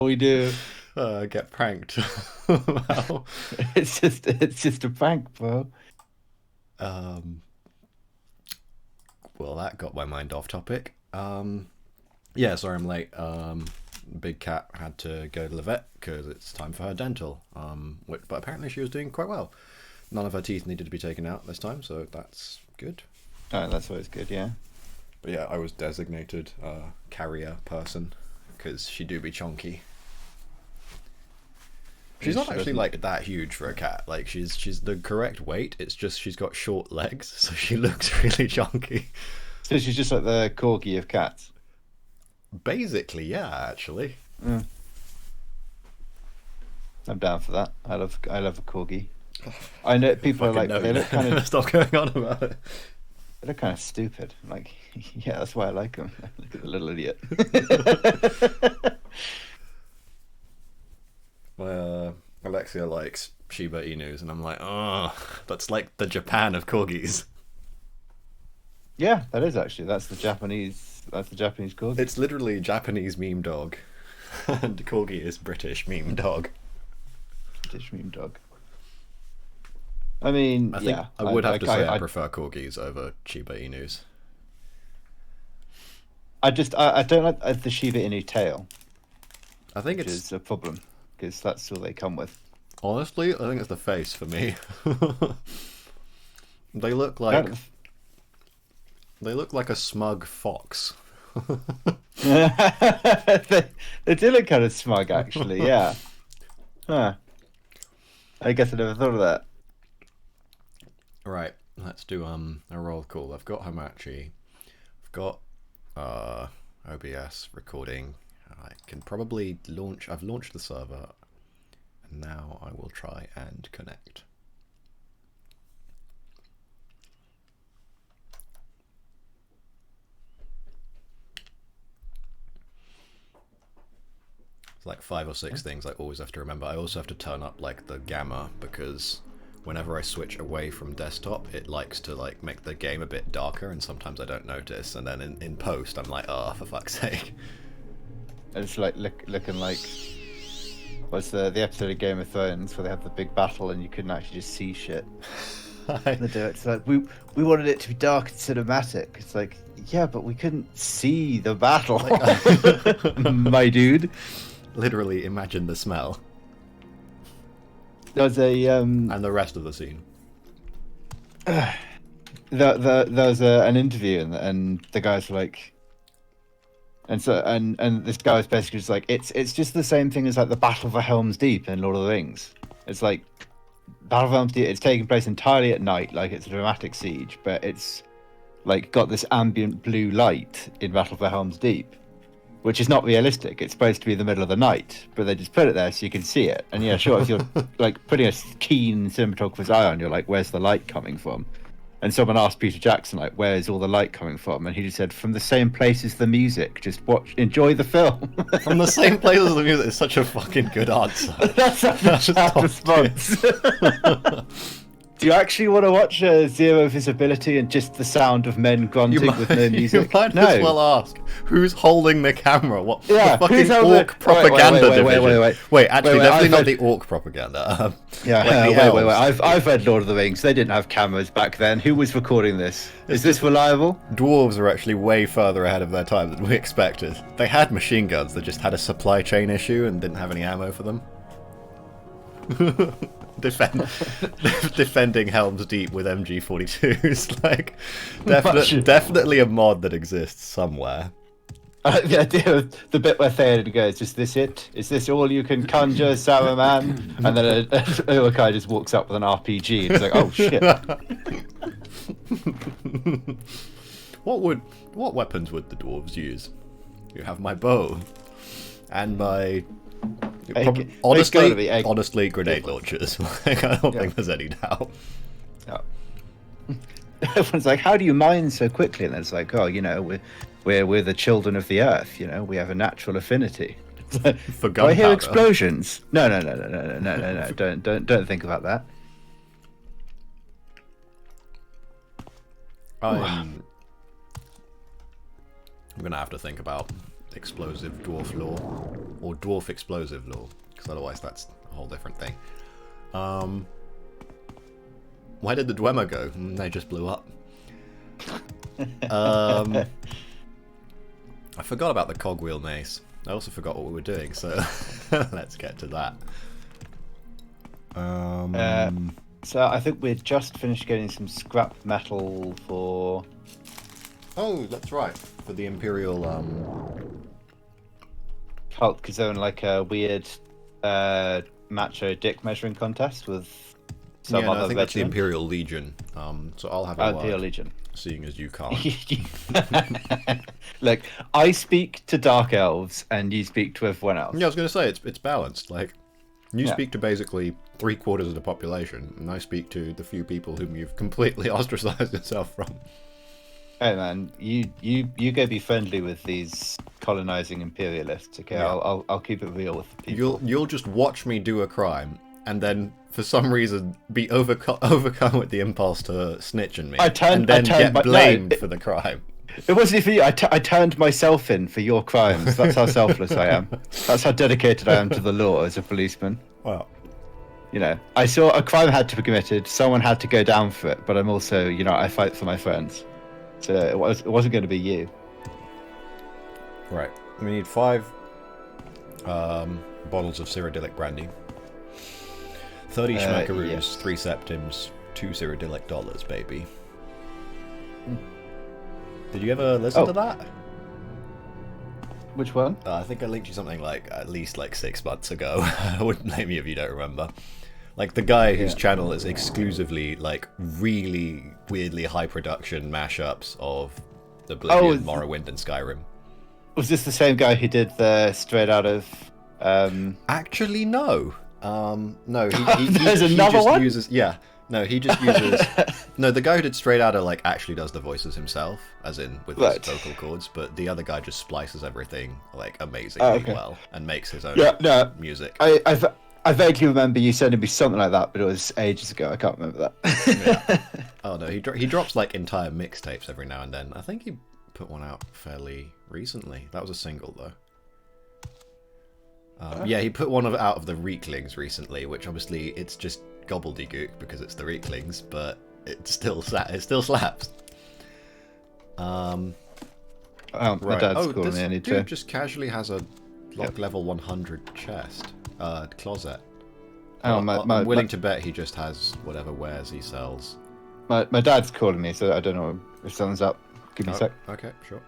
We do. Get pranked. Well, It's just a prank, bro. um, well, that got my mind off topic. Yeah, sorry I'm late. Big Cat had to go to the vet because it's time for her dental. But apparently she was doing quite well. None of her teeth needed to be taken out this time, so that's good. Oh, that's always good, yeah. But yeah, I was designated carrier person because she do be chonky. She's not She actually doesn't. like that huge for a cat. Like she's the correct weight. It's just she's got short legs, so she looks really chunky. So she's just like the corgi of cats. Basically, yeah, actually. Mm, I'm down for that. I love a corgi. I know people are Fucking like no, they you look kind of stop going on about it. they look kind of stupid. I'm like, yeah, that's why I like them. Look at the little idiot. My Alexia likes Shiba Inus, and I'm like, oh, that's like the Japan of corgis. Yeah, that is actually that's the Japanese corgi. It's literally Japanese meme dog, and corgi is British meme dog. British meme dog. I mean, I think yeah, I would have to say I prefer corgis over Shiba Inus. I don't like the Shiba Inu tail, I think which it's is a problem because that's all they come with. honestly, I think it's the face for me. They look like Don't- they look like a smug fox. they do look kind of smug, actually. Yeah. Huh. I guess I never thought of that. Right, let's do a roll call. I've got Hamachi. I've got uh OBS recording. I can probably launch. I've launched the server, and now I will try and connect. It's like five or six things I always have to remember. I also have to turn up like the gamma because whenever I switch away from desktop, it likes to like make the game a bit darker, and sometimes I don't notice. And then in post, I'm like, oh, for fuck's sake. It's like looking like what's the episode of Game of Thrones where they have the big battle and you couldn't actually just see shit. I, They do it. It's like we wanted it to be dark and cinematic. It's like, yeah, but we couldn't see the battle, my dude. literally imagine the smell There's a and the rest of the scene. there was an interview and the guys were like, and this guy was basically just like, it's just the same thing as like the Battle for Helm's Deep in Lord of the Rings. It's like Battle for Helm's Deep. It's taking place entirely at night, like it's a dramatic siege, but it's like got this ambient blue light in Battle for Helm's Deep, which is not realistic. It's supposed to be the middle of the night, but they just put it there so you can see it. And yeah, sure, if you're like putting a keen cinematographer's eye on, you're like, where's the light coming from? And someone asked Peter Jackson, like, where's all the light coming from? And he just said, from the same place as the music. Just watch, enjoy the film. From the same place as the music is such a fucking good answer. That's such a That's chat top response. Do you actually want to watch Zero Visibility and just the sound of men grunting with no you music? might No. as well ask who's holding the camera. What Yeah, the who's fucking holding orc it? Wait, propaganda wait, wait, division? Actually, wait, definitely I've not heard- the orc propaganda. Yeah, Like the wait. elves. I've read Lord of the Rings. They didn't have cameras back then. Who was recording this? Is this reliable? Dwarves are actually way further ahead of their time than we expected. They had machine guns that just had a supply chain issue and didn't have any ammo for them. Defend, defending Helm's Deep with MG42s, like definitely a mod that exists somewhere. The idea of the bit where Theoden goes, "Is this it? Is this all you can conjure, Saruman?" And then Uruk-hai just walks up with an RPG. And it's like, oh shit. What weapons would the dwarves use? You have my bow and my gotta be egg. honestly grenade launchers. Like, I don't think there's any doubt. Yeah. Everyone's like, "How do you mine so quickly?" And it's like, "Oh, you know, we're the children of the earth. You know, we have a natural affinity." For Do I hear gunpowder. explosions? No. Don't think about that. I'm gonna have to think about explosive dwarf lore, or dwarf explosive lore, because otherwise that's a whole different thing. Where did the Dwemer go? They just blew up. I forgot about the cogwheel mace. I also forgot what we were doing, so let's get to that. So I think we're just finished getting some scrap metal for... Oh, that's right. For the Imperial... Cult, because they're in like a weird macho dick measuring contest with some other I think that's the regiment. Imperial Legion. So I'll have a word, Imperial Legion. seeing as you can't. Look, I speak to Dark Elves, and you speak to everyone else. Yeah, I was going to say, it's balanced. Like, you Yeah. speak to basically 3/4 of the population, and I speak to the few people whom you've completely ostracized yourself from. Hey man, you go be friendly with these colonizing imperialists, okay? Yeah. I'll keep it real with the people. You'll just watch me do a crime, and then for some reason be overcome with the impulse to snitch on me, and then get blamed for the crime. It wasn't for you. I turned myself in for your crimes. That's how selfless I am. That's how dedicated I am to the law as a policeman. Well, You know, I saw a crime had to be committed. Someone had to go down for it. But I'm also, you know, I fight for my friends. So it wasn't going to be you. right. We need 5 bottles of Cyrodiilic brandy, 30 schmackaroos, yes. 3 septims, 2 Cyrodiilic dollars, baby. Did you ever listen to that? Which one? I think I linked you something like at least like 6 months ago. I wouldn't blame you if you don't remember. Like the guy whose channel is exclusively like really weirdly high production mashups of Oblivion, Morrowind, and Skyrim. Was this the same guy who did the straight out of? Actually, no. No, There's he another just one? uses. Yeah, no, he just uses. No, the guy who did Straight Outta like actually does the voices himself, as in with his vocal cords. But the other guy just splices everything like amazingly well and makes his own music. I vaguely remember you sending me something like that, but it was ages ago. I can't remember that. Yeah. Oh no, he drops like entire mixtapes every now and then. I think he put one out fairly recently. That was a single though. Yeah, he put one out of the Reeklings recently, which obviously it's just gobbledygook because it's the Reeklings, but it still slaps. My Right. dad's calling me. I need dude to. just casually has a level 100 chest closet. Oh, I'm willing to bet he just has whatever wares he sells. My dad's calling me, so I don't know if someone's up. Give me a sec. Okay, sure.